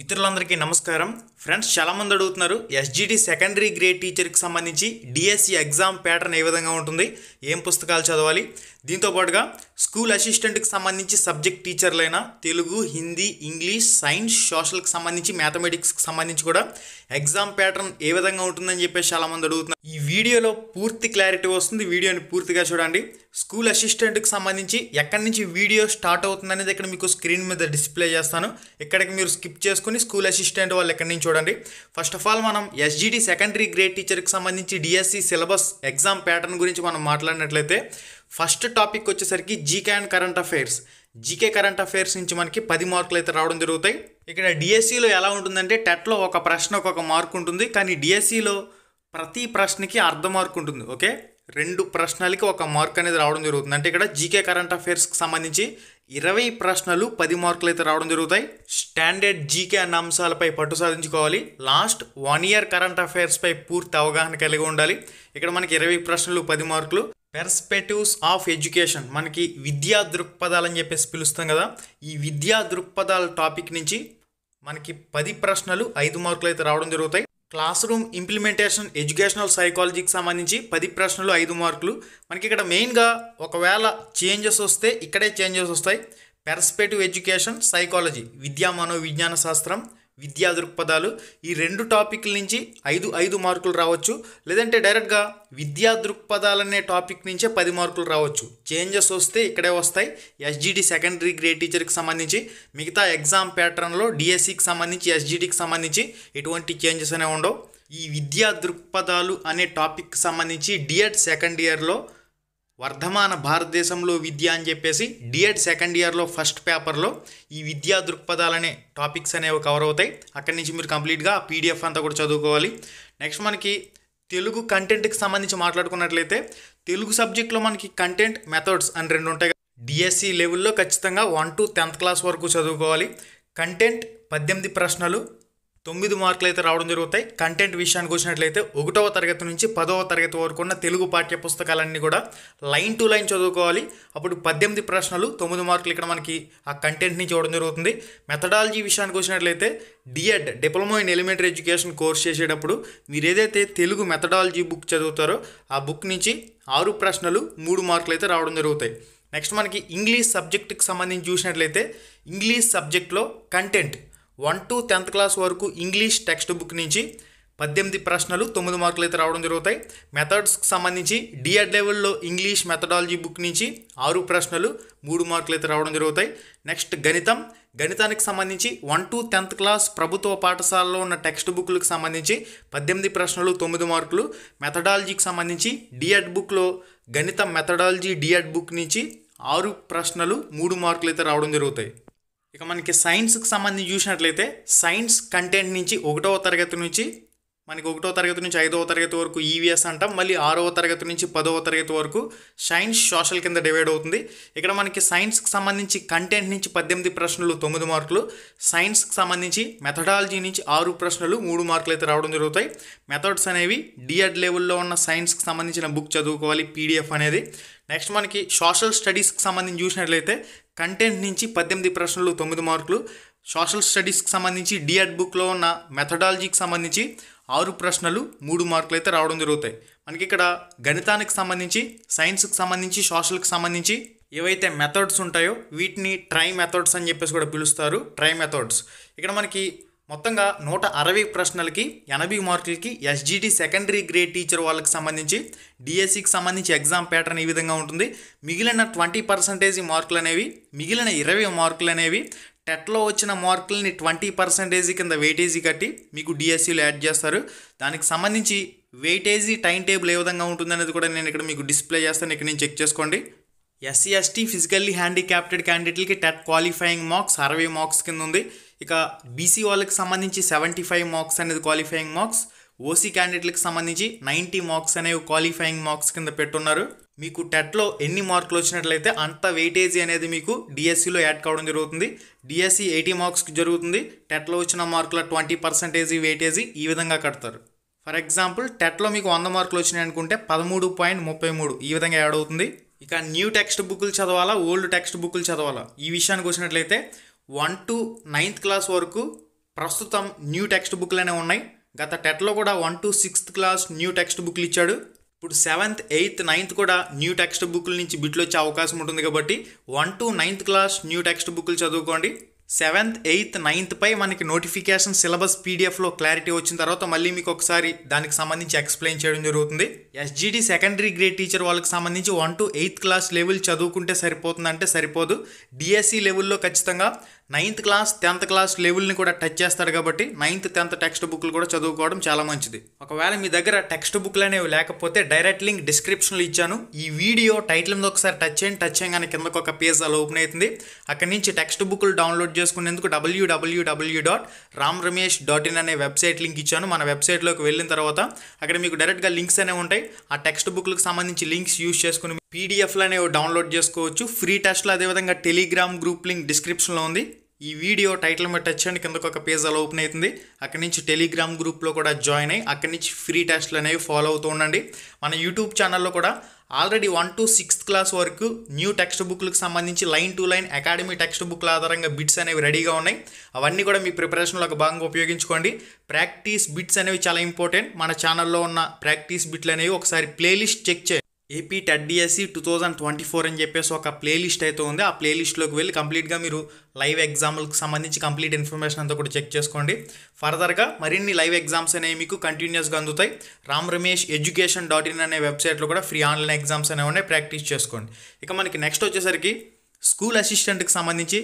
మిత్రులందరికీ నమస్కారం. ఫ్రెండ్స్, చాలామంది అడుగుతున్నారు ఎస్జిటి సెకండరీ గ్రేడ్ టీచర్కి సంబంధించి డిఎస్సి ఎగ్జామ్ ప్యాటర్న్ ఏ విధంగా ఉంటుంది, ఏం పుస్తకాలు చదవాలి, దీంతోపాటుగా స్కూల్ అసిస్టెంట్కి సంబంధించి సబ్జెక్ట్ టీచర్లైన తెలుగు, హిందీ, ఇంగ్లీష్, సైన్స్, సోషల్కి సంబంధించి, మ్యాథమెటిక్స్కి సంబంధించి కూడా ఎగ్జామ్ ప్యాటర్న్ ఏ విధంగా ఉంటుందని చెప్పేసి చాలామంది అడుగుతున్నారు. ఈ వీడియోలో పూర్తి క్లారిటీ వస్తుంది, వీడియోని పూర్తిగా చూడండి. స్కూల్ అసిస్టెంట్కి సంబంధించి ఎక్కడి నుంచి వీడియో స్టార్ట్ అవుతుంది అనేది ఇక్కడ మీకు స్క్రీన్ మీద డిస్ప్లే చేస్తాను. ఇక్కడికి మీరు స్కిప్ చేసుకుని స్కూల్ అసిస్టెంట్ వాళ్ళు ఎక్కడి నుంచి చూడండి. ఫస్ట్ ఆఫ్ ఆల్ మనం ఎస్జిటి సెకండరీ గ్రేడ్ టీచర్కి సంబంధించి డిఎస్సి సిలబస్ ఎగ్జామ్ ప్యాటర్న్ గురించి మనం మాట్లాడినట్లయితే ఫస్ట్ టాపిక్ వచ్చేసరికి GK and current affairs. GK current affairs నుంచి మనకి 10 మార్కులు అయితే రావడం జరుగుతాయి. ఇక్కడ డిఎస్సిలో ఎలా ఉంటుందంటే టెట్లో ఒక ప్రశ్న ఒక్కొక్క మార్కు ఉంటుంది, కానీ డిఎస్సిలో ప్రతి ప్రశ్నకి అర్ధ మార్కు ఉంటుంది. ఓకే, 2 ప్రశ్నలకి ఒక మార్క్ అనేది రావడం జరుగుతుంది. అంటే ఇక్కడ జీకే కరెంట్ అఫైర్స్కి సంబంధించి 20 ప్రశ్నలు 10 మార్కులు అయితే రావడం జరుగుతాయి. స్టాండర్డ్ జీకే అన్న అంశాలపై పట్టు సాధించుకోవాలి. లాస్ట్ 1 ఇయర్ కరెంట్ అఫైర్స్పై పూర్తి అవగాహన కలిగి ఉండాలి. ఇక్కడ మనకి 20 ప్రశ్నలు 10 మార్కులు. పెర్స్పెక్టివ్స్ ఆఫ్ ఎడ్యుకేషన్, మనకి విద్యా దృక్పథాలు అని చెప్పేసి పిలుస్తాం కదా, ఈ విద్యా దృక్పథాల టాపిక్ నుంచి మనకి 10 ప్రశ్నలు 5 మార్కులు అయితే రావడం జరుగుతాయి. క్లాస్ రూమ్ ఇంప్లిమెంటేషన్ ఎడ్యుకేషనల్ సైకాలజీకి సంబంధించి 10 ప్రశ్నలు 5 మార్కులు. మనకి ఇక్కడ మెయిన్గా ఒకవేళ చేంజెస్ వస్తే ఇక్కడే చేంజెస్ వస్తాయి. పెర్స్పెక్టివ్ ఎడ్యుకేషన్ సైకాలజీ, విద్యా మనోవిజ్ఞాన శాస్త్రం, విద్యా దృక్పథాలు, ఈ 2 టాపిక్ల నుంచి 5 మార్కులు రావచ్చు. లేదంటే డైరెక్ట్గా విద్యా దృక్పథాలనే టాపిక్ నుంచే 10 మార్కులు రావచ్చు. చేంజెస్ వస్తే ఇక్కడే వస్తాయి. ఎస్జిటి సెకండరీ గ్రేడ్ టీచర్కి సంబంధించి మిగతా ఎగ్జామ్ ప్యాటర్న్లో డిఎస్సికి సంబంధించి, ఎస్జిటికి సంబంధించి ఎటువంటి చేంజెస్ అనేవి ఉండవు. ఈ విద్యా దృక్పథాలు అనే టాపిక్కి సంబంధించి డిఎడ్ సెకండ్ ఇయర్లో వర్ధమాన భారతదేశంలో విద్య అని చెప్పేసి డిఎడ్ సెకండ్ ఇయర్లో ఫస్ట్ పేపర్లో ఈ విద్యా దృక్పథాలనే టాపిక్స్ అనేవి కవర్ అవుతాయి. అక్కడి నుంచి మీరు కంప్లీట్గా పీడిఎఫ్ అంతా కూడా చదువుకోవాలి. నెక్స్ట్ మనకి తెలుగు కంటెంట్కి సంబంధించి మాట్లాడుకున్నట్లయితే తెలుగు సబ్జెక్ట్లో మనకి కంటెంట్, మెథడ్స్ అని 2 ఉంటాయి. డిఎస్సి లెవెల్లో ఖచ్చితంగా 1 to 10th క్లాస్ వరకు చదువుకోవాలి. కంటెంట్ 18 ప్రశ్నలు 9 మార్కులు అయితే రావడం జరుగుతాయి. కంటెంట్ విషయానికి వచ్చినట్లయితే 1వ తరగతి నుంచి 10వ తరగతి వరకు ఉన్న తెలుగు పాఠ్య పుస్తకాలన్నీ కూడా లైన్ టు లైన్ చదువుకోవాలి. అప్పుడు 18 ప్రశ్నలు 9 మార్కులు ఇక్కడ మనకి ఆ కంటెంట్ నుంచి ఇవ్వడం జరుగుతుంది. మెథడాలజీ విషయానికి వచ్చినట్లయితే D.Ed diploma in elementary education course చేసేటప్పుడు మీరు ఏదైతే తెలుగు మెథడాలజీ బుక్ చదువుతారో ఆ బుక్ నుంచి 6 ప్రశ్నలు 3 మార్కులు అయితే రావడం జరుగుతాయి. నెక్స్ట్ మనకి ఇంగ్లీష్ సబ్జెక్టుకి సంబంధించి చూసినట్లయితే ఇంగ్లీష్ సబ్జెక్ట్లో కంటెంట్ 1 to 10th క్లాస్ వరకు ఇంగ్లీష్ టెక్స్ట్ బుక్ నుంచి 18 ప్రశ్నలు 9 మార్కులు అయితే రావడం జరుగుతాయి. మెథడ్స్కి సంబంధించి డిఎడ్ లెవెల్లో ఇంగ్లీష్ మెథడాలజీ బుక్ నుంచి 6 ప్రశ్నలు 3 మార్కులు అయితే రావడం జరుగుతాయి. నెక్స్ట్ గణితానికి సంబంధించి 1 to 10th క్లాస్ ప్రభుత్వ పాఠశాలలో ఉన్న టెక్స్ట్ బుక్లకు సంబంధించి 18 ప్రశ్నలు 9 మార్కులు. మెథడాలజీకి సంబంధించి డిఎడ్ బుక్లో గణితం మెథడాలజీ డిఎడ్ బుక్ నుంచి 6 ప్రశ్నలు 3 మార్కులు అయితే రావడం జరుగుతాయి. ఇక మనకి సైన్స్కి సంబంధించి చూసినట్లయితే సైన్స్ కంటెంట్ నుంచి 1వ తరగతి నుంచి 5వ తరగతి వరకు ఈవీఎస్ అంటాం. మళ్ళీ 6వ తరగతి నుంచి 10వ తరగతి వరకు సైన్స్ సోషల్ కింద డివైడ్ అవుతుంది. ఇక్కడ మనకి సైన్స్కి సంబంధించి కంటెంట్ నుంచి 18 ప్రశ్నలు 9 మార్కులు. సైన్స్కి సంబంధించి మెథడాలజీ నుంచి 6 ప్రశ్నలు 3 మార్కులు అయితే రావడం జరుగుతాయి. మెథడ్స్ అనేవి డిఎడ్ లెవెల్లో ఉన్న సైన్స్కి సంబంధించిన బుక్ చదువుకోవాలి, పీడిఎఫ్ అనేది. నెక్స్ట్ మనకి సోషల్ స్టడీస్కి సంబంధించి చూసినట్లయితే కంటెంట్ నుంచి 18 ప్రశ్నలు 9 మార్కులు. సోషల్ స్టడీస్కి సంబంధించి డిఎడ్ బుక్లో ఉన్న మెథడాలజీకి సంబంధించి 6 ప్రశ్నలు 3 మార్కులు అయితే రావడం జరుగుతాయి. మనకి ఇక్కడ గణితానికి సంబంధించి, సైన్స్కి సంబంధించి, సోషల్కి సంబంధించి ఏవైతే మెథడ్స్ ఉంటాయో వీటిని ట్రై మెథడ్స్ అని చెప్పేసి కూడా పిలుస్తారు. ట్రై మెథడ్స్ ఇక్కడ మనకి మొత్తంగా 160 ప్రశ్నలకి 80 మార్కులకి ఎస్జిటి సెకండరీ గ్రేడ్ టీచర్ వాళ్ళకి సంబంధించి డిఎస్సికి సంబంధించి ఎగ్జామ్ ప్యాటర్న్ ఈ విధంగా ఉంటుంది. మిగిలిన 20% మార్కులు అనేవి, మిగిలిన 20 మార్కులు అనేవి టెట్లో వచ్చిన మార్కులని 20% కింద వెయిటేజీ కట్టి మీకు డిఎస్సిలో యాడ్ చేస్తారు. దానికి సంబంధించి వెయిటేజీ టైం టేబుల్ ఏ విధంగా ఉంటుంది అనేది కూడా నేను ఇక్కడ మీకు డిస్ప్లే చేస్తాను. ఇక్కడ నేను చెక్ చేసుకోండి. ఎస్సీ ఎస్టీ ఫిజికల్లీ హ్యాండిక్యాప్టెడ్ క్యాండిడేట్లకి టెట్ క్వాలిఫైయింగ్ మార్క్స్ 60 మార్క్స్ కింద ఉంది. ఇక బీసీ వాళ్ళకి సంబంధించి 75 మార్క్స్ అనేది క్వాలిఫైయింగ్ మార్క్స్. ఓసీ క్యాండిడేట్లకు సంబంధించి 90 మార్క్స్ అనేవి క్వాలిఫైయింగ్ మార్క్స్ కింద పెట్టున్నారు. మీకు టెట్లో ఎన్ని మార్కులు వచ్చినట్లయితే అంత వెయిటేజీ అనేది మీకు డిఎస్సిలో యాడ్ కావడం జరుగుతుంది. డిఎస్సి 80 మార్క్స్కి జరుగుతుంది. టెట్లో వచ్చిన మార్కుల 20% వెయిటేజీ ఈ విధంగా కడతారు. ఫర్ ఎగ్జాంపుల్ టెట్లో మీకు 100 మార్కులు వచ్చినాయి అనుకుంటే 13.33 ఈ విధంగా యాడ్ అవుతుంది. ఇక న్యూ టెక్స్ట్ బుక్లు చదవాలా, ఓల్డ్ టెక్స్ట్ బుక్లు చదవాలా, ఈ విషయానికి వచ్చినట్లయితే 1 to 9th క్లాస్ వరకు ప్రస్తుతం న్యూ టెక్స్ట్ బుక్లు అనేవి ఉన్నాయి. గత టెట్లో కూడా 1 to 6th class new text బుక్లు ఇచ్చాడు. ఇప్పుడు 7th, 8th, 9th కూడా న్యూ టెక్స్ట్ బుక్ల నుంచి బిట్లు వచ్చే అవకాశం ఉంటుంది కాబట్టి 1 to 9th class new text బుక్లు చదువుకోండి. 7th, 8th, 9th పై మనకి నోటిఫికేషన్ సిలబస్ పీడిఎఫ్లో క్లారిటీ వచ్చిన తర్వాత మళ్ళీ మీకు ఒకసారి దానికి సంబంధించి ఎక్స్ప్లెయిన్ చేయడం జరుగుతుంది. ఎస్జిడి సెకండరీ గ్రేడ్ టీచర్ వాళ్ళకి సంబంధించి 1 to 8th క్లాస్ లెవెల్ చదువుకుంటే సరిపోతుందంటే సరిపోదు. డిఎస్సి లెవెల్లో ఖచ్చితంగా 9th క్లాస్ 10th క్లాస్ లెవెల్ని కూడా టచ్ చేస్తాడు కాబట్టి 9th, 10th టెక్స్ట్ బుక్లు కూడా చదువుకోవడం చాలా మంచిది. ఒకవేళ మీ దగ్గర టెక్స్ట్ బుక్లు అనేవి లేకపోతే డైరెక్ట్ లింక్ డిస్క్రిప్షన్లో ఇచ్చాను. ఈ వీడియో టైటిల్ మీద ఒకసారి టచ్ చేయగానే కిందకు ఒక పేజ్ అలా ఓపెన్ అవుతుంది. అక్కడి నుంచి టెక్స్ట్ బుక్లు డౌన్లోడ్ చేసుకునేందుకు www.ramramesh.in అనే వెబ్సైట్ లింక్ ఇచ్చాను. మన వెబ్సైట్లోకి వెళ్ళిన తర్వాత అక్కడ మీకు డైరెక్ట్గా లింక్స్ అనేవి ఉంటాయి. ఆ టెక్స్ట్ బుక్లకు సంబంధించి లింక్స్ యూజ్ చేసుకుని పీడిఎఫ్లు అనేవి డౌన్లోడ్ చేసుకోవచ్చు. ఫ్రీ టెస్ట్లో అదేవిధంగా టెలిగ్రామ్ గ్రూప్ లింక్ డిస్క్రిప్షన్లో ఉంది. ఈ వీడియో టైటిల్ మీద టచ్ చేయండి, కిందకు ఒక పేజ్ అలా ఓపెన్ అవుతుంది. అక్కడి నుంచి టెలిగ్రామ్ గ్రూప్లో కూడా జాయిన్ అయ్యి అక్కడి నుంచి ఫ్రీ టెస్ట్లు అనేవి ఫాలో అవుతూ ఉండండి. మన యూట్యూబ్ ఛానల్లో కూడా ఆల్రెడీ 1 to 6th క్లాస్ వరకు న్యూ టెక్స్ట్ బుక్లకు సంబంధించి line to line academy text బుక్ల ఆధారంగా బిట్స్ అనేవి రెడీగా ఉన్నాయి. అవన్నీ కూడా మీ ప్రిపరేషన్లో ఒక భాగంగా ఉపయోగించుకోండి. ప్రాక్టీస్ బిట్స్ అనేవి చాలా ఇంపార్టెంట్. మన ఛానల్లో ఉన్న ప్రాక్టీస్ బిట్లు అనేవి ఒకసారి ప్లేలిస్ట్ చెక్ చేయండి. ఏపీ టెట్ డిఎస్సి 2024 అని చెప్పేసి ఒక ప్లేలిస్ట్ అయితే ఉంది. ఆ ప్లేలిస్ట్లోకి వెళ్ళి కంప్లీట్గా మీరు లైవ్ ఎగ్జామ్లకు సంబంధించి కంప్లీట్ ఇన్ఫర్మేషన్ అంతా కూడా చెక్ చేసుకోండి. ఫర్దర్గా మరిన్ని లైవ్ ఎగ్జామ్స్ అనేవి మీకు కంటిన్యూస్గా అందుతాయి. ramramesh.education.in అనే వెబ్సైట్లో కూడా ఫ్రీ ఆన్లైన్ ఎగ్జామ్స్ అనేవి ఉన్నాయి, ప్రాక్టీస్ చేసుకోండి. ఇక మనకి నెక్స్ట్ వచ్చేసరికి స్కూల్ అసిస్టెంట్కి సంబంధించి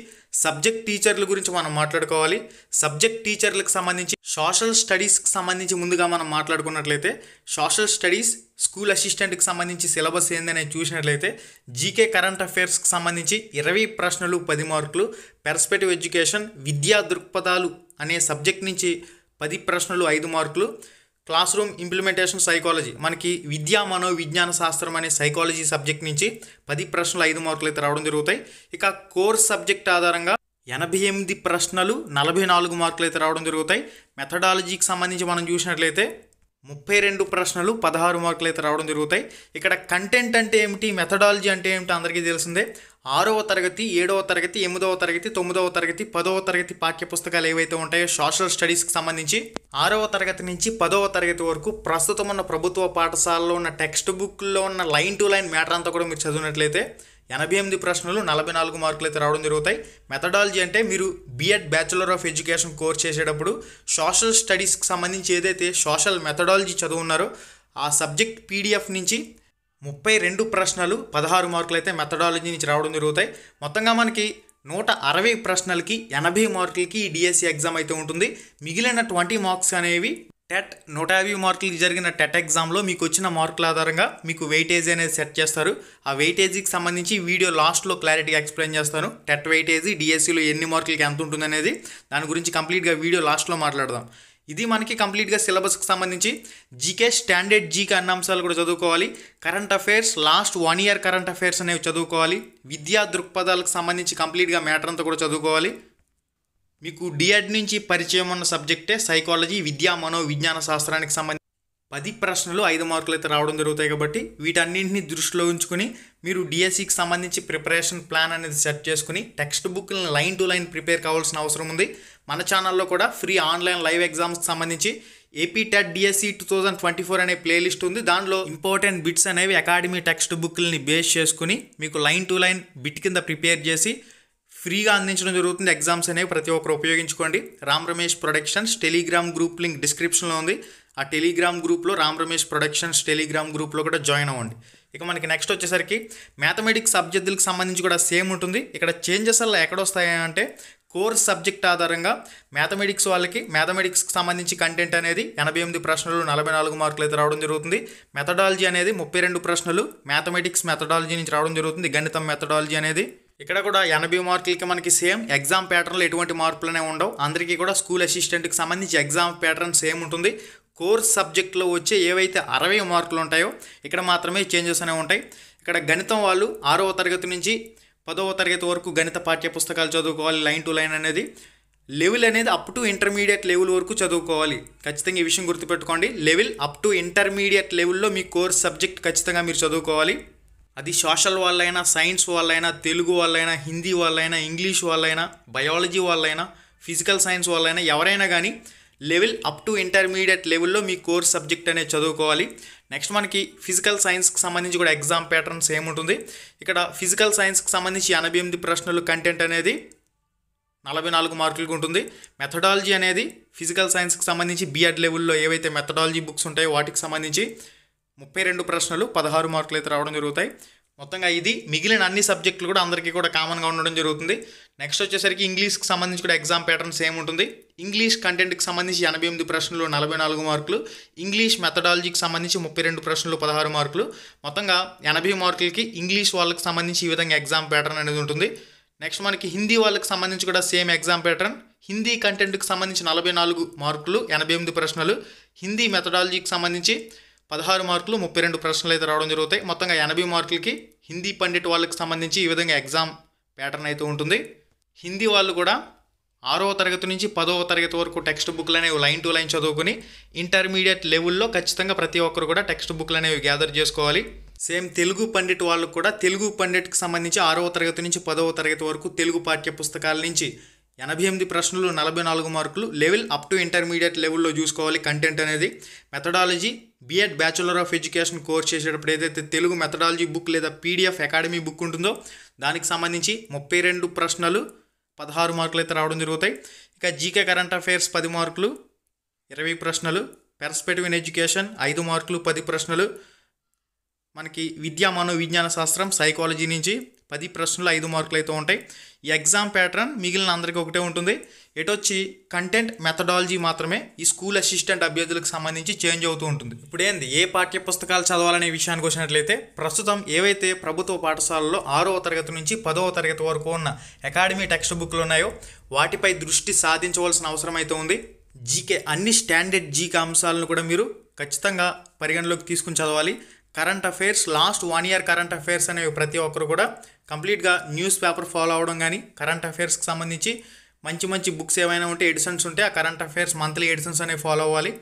సబ్జెక్ట్ టీచర్ల గురించి మనం మాట్లాడుకోవాలి. సబ్జెక్ట్ టీచర్లకు సంబంధించి సోషల్ స్టడీస్కి సంబంధించి ముందుగా మనం మాట్లాడుకున్నట్లయితే సోషల్ స్టడీస్ స్కూల్ అసిస్టెంట్కి సంబంధించి సిలబస్ ఏందని చూసినట్లయితే జీకే కరెంట్ అఫైర్స్కి సంబంధించి 20 ప్రశ్నలు 10 మార్కులు, పెర్స్పెక్టివ్ ఎడ్యుకేషన్ విద్యా దృక్పథాలు అనే సబ్జెక్ట్ నుంచి 10 ప్రశ్నలు 5 మార్కులు, క్లాస్ రూమ్ ఇంప్లిమెంటేషన్ సైకాలజీ మనకి విద్యా మనోవిజ్ఞాన శాస్త్రం అనే సైకాలజీ సబ్జెక్ట్ నుంచి 10 ప్రశ్నలు 5 మార్కులు అయితే రావడం జరుగుతాయి. ఇక కోర్స్ సబ్జెక్ట్ ఆధారంగా 88 ప్రశ్నలు 44 మార్కులు అయితే రావడం జరుగుతాయి. మెథడాలజీకి సంబంధించి మనం చూసినట్లయితే 32 ప్రశ్నలు 16 మార్కులు అయితే రావడం జరుగుతాయి. ఇక్కడ కంటెంట్ అంటే ఏమిటి, మెథడాలజీ అంటే ఏమిటి అందరికీ తెలిసిందే. 6వ తరగతి, 7వ తరగతి, 8వ తరగతి, 9వ తరగతి, 10వ తరగతి పాఠ్య పుస్తకాలు ఏవైతే ఉంటాయో సోషల్ స్టడీస్కి సంబంధించి 6వ తరగతి నుంచి 10వ తరగతి వరకు ప్రస్తుతం ఉన్న ప్రభుత్వ పాఠశాలలో ఉన్న టెక్స్ట్ బుక్లో ఉన్న లైన్ టు లైన్ మ్యాటర్ అంతా కూడా మీరు చదివినట్లయితే 88 ప్రశ్నలు 44 మార్కులు అయితే రావడం జరుగుతాయి. మెథడాలజీ అంటే మీరు B Ed bachelor of education course చేసేటప్పుడు సోషల్ స్టడీస్కి సంబంధించి ఏదైతే సోషల్ మెథడాలజీ చదువున్నారో ఆ సబ్జెక్ట్ పీడిఎఫ్ నుంచి 32 ప్రశ్నలు 16 మార్కులు అయితే మెథడాలజీ నుంచి రావడం జరుగుతాయి. మొత్తంగా మనకి 160 ప్రశ్నలకి 80 మార్కులకి ఈ డిఎస్సి ఎగ్జామ్ అయితే ఉంటుంది. మిగిలిన 20 మార్క్స్ అనేవి టెట్ 150 మార్కులకి జరిగిన టెట్ ఎగ్జామ్లో మీకు వచ్చిన మార్కుల ఆధారంగా మీకు వెయిటేజ్ అనేది సెట్ చేస్తారు. ఆ వెయిటేజీకి సంబంధించి వీడియో లాస్ట్లో క్లారిటీగా ఎక్స్ప్లెయిన్ చేస్తాను. టెట్ వెయిటేజీ డిఎస్సిలో ఎన్ని మార్కులకి ఎంత ఉంటుంది అనేది దాని గురించి కంప్లీట్గా వీడియో లాస్ట్లో మాట్లాడదాం. ఇది మనకి కంప్లీట్గా సిలబస్కి సంబంధించి జీకే స్టాండర్డ్ జీకే అన్న అంశాలు కూడా చదువుకోవాలి. Current affairs last 1 year current affairs అనేవి చదువుకోవాలి. విద్యా దృక్పథాలకు సంబంధించి కంప్లీట్గా మ్యాటర్ అంతా కూడా చదువుకోవాలి. మీకు డిఎడ్ నుంచి పరిచయం ఉన్న సబ్జెక్టే సైకాలజీ విద్యా మనోవిజ్ఞాన శాస్త్రానికి సంబంధించి 10 ప్రశ్నలు 5 మార్కులు అయితే రావడం జరుగుతాయి. కాబట్టి వీటన్నింటినీ దృష్టిలో ఉంచుకొని మీరు డిఎస్సికి సంబంధించి ప్రిపరేషన్ ప్లాన్ అనేది సెట్ చేసుకుని టెక్స్ట్ బుక్లను లైన్ టు లైన్ ప్రిపేర్ కావాల్సిన అవసరం ఉంది. మన ఛానల్లో కూడా ఫ్రీ ఆన్లైన్ లైవ్ ఎగ్జామ్స్కి సంబంధించి ఏపీ టెట్ డిఎస్సి 2024 అనే ప్లేలిస్ట్ ఉంది. దానిలో ఇంపార్టెంట్ బిట్స్ అనేవి అకాడమీ టెక్స్ట్ బుక్లని బేస్ చేసుకుని మీకు లైన్ టు లైన్ బిట్ కింద ప్రిపేర్ చేసి ఫ్రీగా అందించడం జరుగుతుంది. ఎగ్జామ్స్ అనేవి ప్రతి ఒక్కరు ఉపయోగించుకోండి. Ram Ramesh productions Telegram group link డిస్క్రిప్షన్లో ఉంది. ఆ టెలిగ్రామ్ గ్రూప్లో రామ్ రమేష్ ప్రొడక్షన్స్ టెలిగ్రామ్ గ్రూప్లో కూడా జాయిన్ అవ్వండి. ఇక మనకి నెక్స్ట్ వచ్చేసరికి మ్యాథమెటిక్స్ సబ్జెక్టులకు సంబంధించి కూడా సేమ్ ఉంటుంది. ఇక్కడ చేంజెస్ అలా ఎక్కడొస్తాయి అంటే కోర్స్ సబ్జెక్ట్ ఆధారంగా మ్యాథమెటిక్స్ వాళ్ళకి మ్యాథమెటిక్స్కి సంబంధించి కంటెంట్ అనేది 88 ప్రశ్నలు 44 మార్కులు అయితే రావడం జరుగుతుంది. మెథడాలజీ అనేది 32 ప్రశ్నలు మ్యాథమెటిక్స్ మెథడాలజీ నుంచి రావడం జరుగుతుంది. గణితం మెథడాలజీ అనేది ఇక్కడ కూడా 80 మార్కులకి మనకి సేమ్. ఎగ్జామ్ ప్యాటర్న్లో ఎటువంటి మార్పులనే ఉండవు. అందరికీ కూడా స్కూల్ అసిస్టెంట్కి సంబంధించి ఎగ్జామ్ ప్యాటర్న్ సేమ్ ఉంటుంది. కోర్స్ సబ్జెక్ట్లో వచ్చే ఏవైతే 60 మార్కులు ఉంటాయో ఇక్కడ మాత్రమే చేంజెస్ అనేవి ఉంటాయి. ఇక్కడ గణితం వాళ్ళు 6వ తరగతి నుంచి 10వ తరగతి వరకు గణిత పాఠ్య పుస్తకాలు చదువుకోవాలి. లైన్ టు లైన్ అనేది లెవెల్ అనేది అప్ టు ఇంటర్మీడియట్ లెవెల్ వరకు చదువుకోవాలి. ఖచ్చితంగా ఈ విషయం గుర్తుపెట్టుకోండి. లెవెల్ అప్ టు ఇంటర్మీడియట్ లెవెల్లో మీ కోర్స్ సబ్జెక్ట్ ఖచ్చితంగా మీరు చదువుకోవాలి. అది సోషల్ వాళ్ళైనా, సైన్స్ వాళ్ళైనా, తెలుగు వాళ్ళైనా, హిందీ వాళ్ళైనా, ఇంగ్లీష్ వాళ్ళైనా, బయాలజీ వాళ్ళైనా, ఫిజికల్ సైన్స్ వాళ్ళైనా ఎవరైనా కానీ లెవెల్ అప్ టు ఇంటర్మీడియట్ లెవెల్లో మీ కోర్స్ సబ్జెక్ట్ అనేది చదువుకోవాలి. నెక్స్ట్ మనకి ఫిజికల్ సైన్స్కి సంబంధించి కూడా ఎగ్జామ్ ప్యాటర్న్స్ ఏముంటుంది. ఇక్కడ ఫిజికల్ సైన్స్కి సంబంధించి 88 ప్రశ్నలు కంటెంట్ అనేది 44 మార్కులకు ఉంటుంది. మెథడాలజీ అనేది ఫిజికల్ సైన్స్కి సంబంధించి బిఎడ్ లెవెల్లో ఏవైతే మెథడాలజీ బుక్స్ ఉంటాయో వాటికి సంబంధించి 32 ప్రశ్నలు 16 మార్కులు అయితే రావడం జరుగుతాయి. మొత్తంగా ఇది మిగిలిన అన్ని సబ్జెక్టులు కూడా అందరికీ కూడా కామన్గా ఉండడం జరుగుతుంది. నెక్స్ట్ వచ్చేసరికి ఇంగ్లీష్కి సంబంధించి కూడా ఎగ్జామ్ ప్యాటర్న్స్ ఏముంటుంది. ఇంగ్లీష్ కంటెంట్కి సంబంధించి 88 ప్రశ్నలు 44 మార్కులు, ఇంగ్లీష్ మెథడాలజీకి సంబంధించి 32 ప్రశ్నలు 16 మార్కులు, మొత్తంగా 80 మార్కులకి ఇంగ్లీష్ వాళ్ళకి సంబంధించి ఈ విధంగా ఎగ్జామ్ ప్యాటర్న్ అనేది ఉంటుంది. నెక్స్ట్ మనకి హిందీ వాళ్ళకి సంబంధించి కూడా సేమ్ ఎగ్జామ్ ప్యాటర్న్. హిందీ కంటెంట్కి సంబంధించి 44 మార్కులు 88 ప్రశ్నలు, హిందీ మెథడాలజీకి సంబంధించి 16 మార్కులు 32 ప్రశ్నలు అయితే రావడం జరుగుతాయి. మొత్తంగా 80 మార్కులకి హిందీ పండిట్ వాళ్ళకి సంబంధించి ఈ విధంగా ఎగ్జామ్ ప్యాటర్న్ అయితే ఉంటుంది. హిందీ వాళ్ళు కూడా 6వ తరగతి నుంచి 10వ తరగతి వరకు టెక్స్ట్ బుక్లు అనేవి లైన్ టు లైన్ చదువుకుని ఇంటర్మీడియట్ లెవెల్లో ఖచ్చితంగా ప్రతి ఒక్కరు కూడా టెక్స్ట్ బుక్లు అనేవి గ్యాదర్ చేసుకోవాలి. సేమ్ తెలుగు పండిట్ వాళ్ళకు కూడా తెలుగు పండిట్కి సంబంధించి 6వ తరగతి నుంచి 10వ తరగతి వరకు తెలుగు పాఠ్య పుస్తకాల నుంచి 88 ప్రశ్నలు 44 మార్కులు లెవెల్ అప్ టు ఇంటర్మీడియట్ లెవెల్లో చూసుకోవాలి కంటెంట్ అనేది. Methodology B Ed bachelor of education course చేసేటప్పుడు ఏదైతే తెలుగు మెథడాలజీ బుక్ లేదా పీడిఎఫ్ అకాడమీ బుక్ ఉంటుందో దానికి సంబంధించి 32 ప్రశ్నలు 16 మార్కులు అయితే రావడం జరుగుతాయి. ఇక జీకే కరెంట్ అఫైర్స్ 10 మార్కులు 20 ప్రశ్నలు, పెర్స్పెక్టివ్ ఇన్ ఎడ్యుకేషన్ 5 మార్కులు 10 ప్రశ్నలు, మనకి విద్యా మనోవిజ్ఞాన శాస్త్రం సైకాలజీ నుంచి 10 ప్రశ్నలు 5 మార్కులు అయితే ఉంటాయి. ఈ ఎగ్జామ్ ప్యాటర్న్ మిగిలిన అందరికీ ఒకటే ఉంటుంది. ఎటొచ్చి కంటెంట్ మెథడాలజీ మాత్రమే ఈ స్కూల్ అసిస్టెంట్ అభ్యర్థులకు సంబంధించి చేంజ్ అవుతూ ఉంటుంది. ఇప్పుడు ఏంది ఏ పాఠ్య పుస్తకాలు చదవాలనే విషయానికి వచ్చినట్లయితే ప్రస్తుతం ఏవైతే ప్రభుత్వ పాఠశాలలో 6వ తరగతి నుంచి 10వ తరగతి వరకు ఉన్న అకాడమీ టెక్స్ట్ బుక్లు ఉన్నాయో వాటిపై దృష్టి సాధించవలసిన అవసరం అయితే ఉంది. జీకే అన్ని స్టాండర్డ్ జీకే అంశాలను కూడా మీరు ఖచ్చితంగా పరిగణలోకి తీసుకుని చదవాలి. Current affairs last 1 year current affairs అనేవి ప్రతి ఒక్కరు కూడా కంప్లీట్గా న్యూస్ పేపర్ ఫాలో అవ్వడం కానీ కరెంట్ అఫైర్స్కి సంబంధించి మంచి బుక్స్ ఏమైనా ఉంటే ఎడిషన్స్ ఉంటే ఆ కరెంట్ అఫైర్స్ మంత్లీ ఎడిషన్స్ అనేవి ఫాలో అవ్వాలి.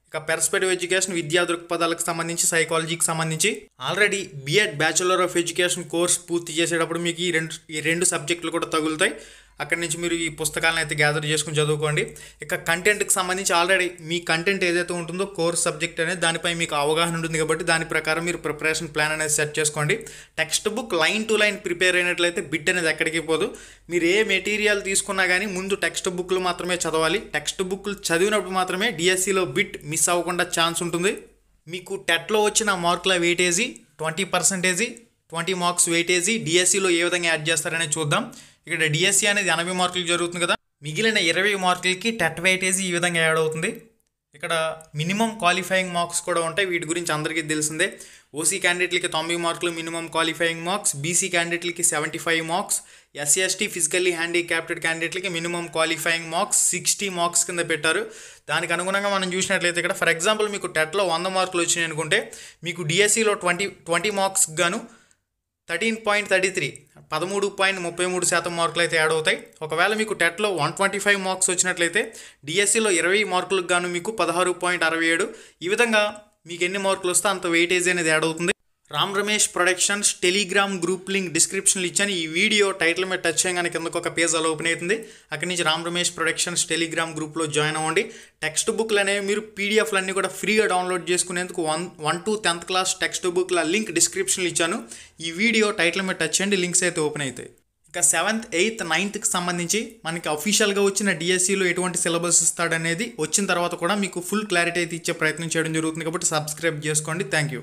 ఇక పెర్స్పెక్టివ్ ఎడ్యుకేషన్ విద్యా దృక్పథాలకు సంబంధించి సైకాలజీకి సంబంధించి already B Ed bachelor of education course పూర్తి చేసేటప్పుడు మీకు ఈ రెండు సబ్జెక్టులు కూడా తగులుతాయి. అక్కడి నుంచి మీరు ఈ పుస్తకాలను అయితే గ్యాదర్ చేసుకుని చదువుకోండి. ఇక కంటెంట్కి సంబంధించి ఆల్రెడీ మీ కంటెంట్ ఏదైతే ఉంటుందో కోర్స్ సబ్జెక్ట్ అనేది దానిపై మీకు అవగాహన ఉంటుంది కాబట్టి దాని ప్రకారం మీరు ప్రిపరేషన్ ప్లాన్ అనేది సెట్ చేసుకోండి. Text book line to line prepare అయినట్లయితే బిట్ అనేది ఎక్కడికి పోదు. మీరు ఏ మెటీరియల్ తీసుకున్నా కానీ ముందు టెక్స్ట్ బుక్లు మాత్రమే చదవాలి. టెక్స్ట్ బుక్లు చదివినప్పుడు మాత్రమే డిఎస్సిలో బిట్ మిస్ అవ్వకుండా ఛాన్స్ ఉంటుంది. మీకు టెట్లో వచ్చిన మార్కుల వెయిటేజీ 20%, 20 మార్క్స్ వెయిటేజీ డిఎస్సిలో ఏ విధంగా యాడ్ చేస్తారనేది చూద్దాం. ఇక్కడ డిఎస్సి అనేది 80 మార్కులు జరుగుతుంది కదా, మిగిలిన 20 మార్కులకి టెట్ వెయిటేజీ ఈ విధంగా యాడ్ అవుతుంది. ఇక్కడ మినిమం క్వాలిఫైయింగ్ మార్క్స్ కూడా ఉంటాయి. వీటి గురించి అందరికీ తెలిసిందే. ఓసీ క్యాండిడేట్లకి 90 మార్కులు మినిమం క్వాలిఫైయింగ్ మార్క్స్, బీసీ క్యాండిడేట్లకి 75 marks, SC ST physically handicapped క్యాండిడేట్లకి మినిమం క్వాలిఫైయింగ్ మార్క్స్ 60 మార్క్స్ కింద పెట్టారు. దానికి అనుగుణంగా మనం చూసినట్లయితే ఇక్కడ ఫర్ ఎగ్జాంపుల్ మీకు టెట్లో 100 మార్కులు వచ్చినాయి అనుకుంటే మీకు డిఎస్సిలో 20 మార్క్స్ గాను 13.33 13.33% మార్కులు అయితే యాడ్ అవుతాయి. ఒకవేళ మీకు టెట్లో 125 మార్క్స్ వచ్చినట్లయితే డిఎస్సిలో 20 మార్కులకు గాను మీకు 16.67. ఈ విధంగా మీకు ఎన్ని మార్కులు వస్తే అంత వెయిటేజ్ అనేది యాడ్ అవుతుంది. Ram Ramesh productions Telegram group link డిస్క్రిప్షన్లో ఇచ్చాను. ఈ వీడియో టైటిల్ మీద టచ్ చేయగానే కిందకు ఒక పేజ్ అలా ఓపెన్ అవుతుంది. అక్కడి నుంచి రామ్ రమేష్ ప్రొడక్షన్స్ టెలిగ్రామ్ గ్రూప్లో జాయిన్ అవ్వండి. టెక్స్ట్ బుక్లు అనేవి మీరు పీడిఎఫ్లు అన్నీ కూడా ఫ్రీగా డౌన్లోడ్ చేసుకునేందుకు 1 to 10th క్లాస్ టెక్స్ట్ బుక్ల లింక్ డిస్క్రిప్షన్లో ఇచ్చాను. ఈ వీడియో టైటిల్ మీద టచ్ చేయండి, లింక్స్ అయితే ఓపెన్ అవుతాయి. ఇక 7th, 8th, 9thకి సంబంధించి మనకి అఫీషియల్గా వచ్చిన డిఎస్సిలో ఎటువంటి సిలబస్ ఇస్తాడనేది వచ్చిన తర్వాత కూడా మీకు ఫుల్ క్లారిటీ అయితే ఇచ్చే ప్రయత్నం చేయడం జరుగుతుంది కాబట్టి సబ్స్క్రైబ్ చేసుకోండి. Thank you.